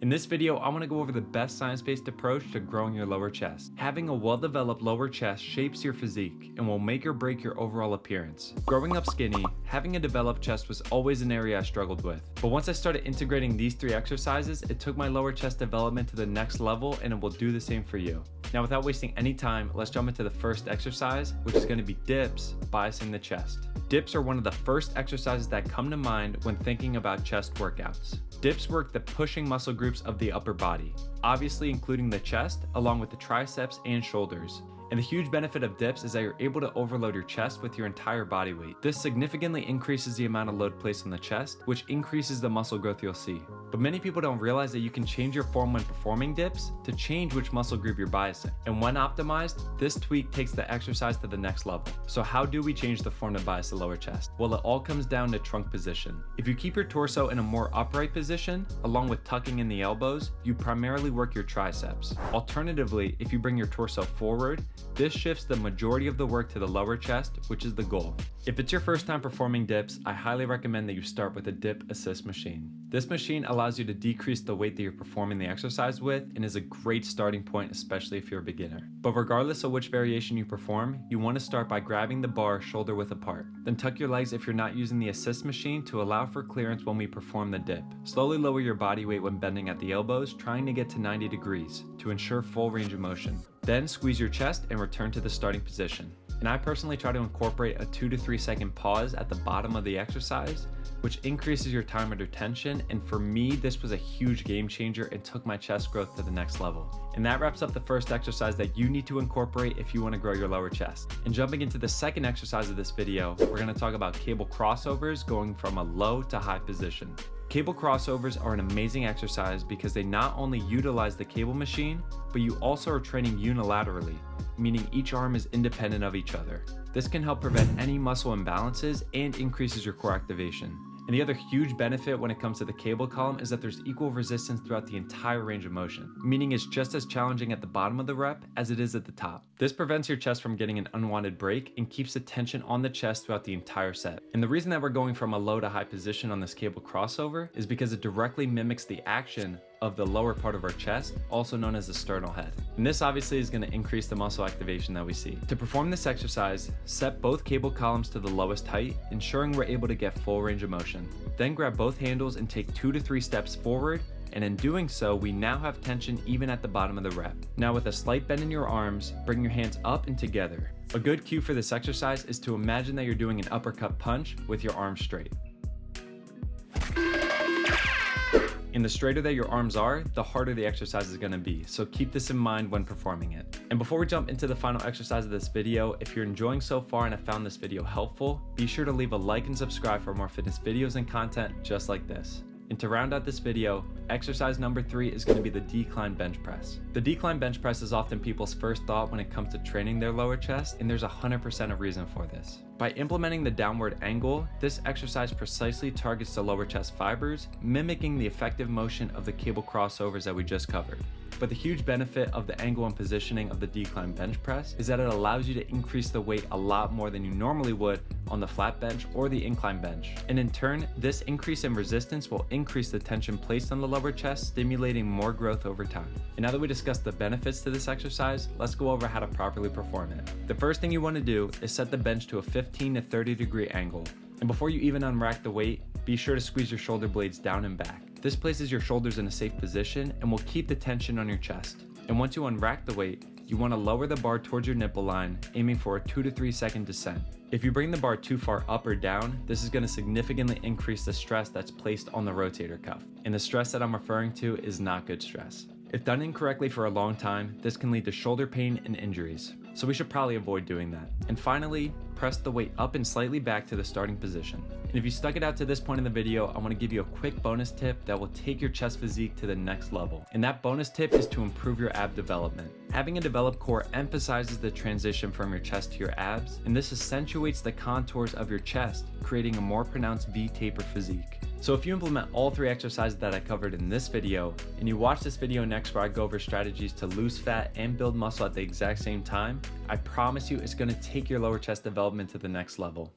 In this video, I want to go over the best science-based approach to growing your lower chest. Having a well-developed lower chest shapes your physique and will make or break your overall appearance. Growing up skinny, having a developed chest was always an area I struggled with. But once I started integrating these 3 exercises, it took my lower chest development to the next level, and it will do the same for you. Now, without wasting any time, let's jump into the first exercise, which is going to be dips, biasing the chest. Dips are one of the first exercises that come to mind when thinking about chest workouts. Dips work the pushing muscle groups of the upper body, obviously including the chest, along with the triceps and shoulders. And the huge benefit of dips is that you're able to overload your chest with your entire body weight. This significantly increases the amount of load placed on the chest, which increases the muscle growth you'll see. But many people don't realize that you can change your form when performing dips to change which muscle group you're biasing. And when optimized, this tweak takes the exercise to the next level. So how do we change the form to bias the lower chest? Well, it all comes down to trunk position. If you keep your torso in a more upright position, along with tucking in the elbows, you primarily work your triceps. Alternatively, if you bring your torso forward, this shifts the majority of the work to the lower chest, which is the goal. If it's your first time performing dips, I highly recommend that you start with a dip assist machine. This machine allows you to decrease the weight that you're performing the exercise with and is a great starting point, especially if you're a beginner. But regardless of which variation you perform, you want to start by grabbing the bar shoulder width apart. Then tuck your legs if you're not using the assist machine to allow for clearance when we perform the dip. Slowly lower your body weight when bending at the elbows, trying to get to 90 degrees to ensure full range of motion. Then squeeze your chest and return to the starting position. And I personally try to incorporate a 2 to 3 second pause at the bottom of the exercise, which increases your time under tension, and for me, this was a huge game changer and took my chest growth to the next level. And that wraps up the first exercise that you need to incorporate if you want to grow your lower chest. And jumping into the second exercise of this video, we're going to talk about cable crossovers going from a low to high position. Cable crossovers are an amazing exercise because they not only utilize the cable machine, but you also are training unilaterally, meaning each arm is independent of each other. This can help prevent any muscle imbalances and increases your core activation. And the other huge benefit when it comes to the cable column is that there's equal resistance throughout the entire range of motion, meaning it's just as challenging at the bottom of the rep as it is at the top. This prevents your chest from getting an unwanted break and keeps the tension on the chest throughout the entire set. And the reason that we're going from a low to high position on this cable crossover is because it directly mimics the action of the lower part of our chest, also known as the sternal head. And this obviously is going to increase the muscle activation that we see. To perform this exercise, set both cable columns to the lowest height, ensuring we're able to get full range of motion. Then grab both handles and take 2 to 3 steps forward, and in doing so, we now have tension even at the bottom of the rep. Now with a slight bend in your arms, bring your hands up and together. A good cue for this exercise is to imagine that you're doing an uppercut punch with your arms straight. And the straighter that your arms are, the harder the exercise is going to be, so keep this in mind when performing it. And before we jump into the final exercise of this video, if you're enjoying so far and have found this video helpful, be sure to leave a like and subscribe for more fitness videos and content just like this. And to round out this video, exercise number 3 is going to be the decline bench press. The decline bench press is often people's first thought when it comes to training their lower chest, and there's 100% of reason for this. By implementing the downward angle, this exercise precisely targets the lower chest fibers, mimicking the effective motion of the cable crossovers that we just covered. But the huge benefit of the angle and positioning of the decline bench press is that it allows you to increase the weight a lot more than you normally would on the flat bench or the incline bench. And in turn, this increase in resistance will increase the tension placed on the lower chest, stimulating more growth over time. And now that we discussed the benefits to this exercise, let's go over how to properly perform it. The first thing you want to do is set the bench to a 15 to 30 degree angle. And before you even unrack the weight, be sure to squeeze your shoulder blades down and back. This places your shoulders in a safe position and will keep the tension on your chest. And once you unrack the weight, you want to lower the bar towards your nipple line, aiming for a 2 to 3 second descent. If you bring the bar too far up or down, this is going to significantly increase the stress that's placed on the rotator cuff. And the stress that I'm referring to is not good stress. If done incorrectly for a long time, this can lead to shoulder pain and injuries. So we should probably avoid doing that. And finally, press the weight up and slightly back to the starting position. And if you stuck it out to this point in the video, I want to give you a quick bonus tip that will take your chest physique to the next level. And that bonus tip is to improve your ab development. Having a developed core emphasizes the transition from your chest to your abs, and this accentuates the contours of your chest, creating a more pronounced V-taper physique. So if you implement all 3 exercises that I covered in this video, and you watch this video next where I go over strategies to lose fat and build muscle at the exact same time, I promise you it's going to take your lower chest development to the next level.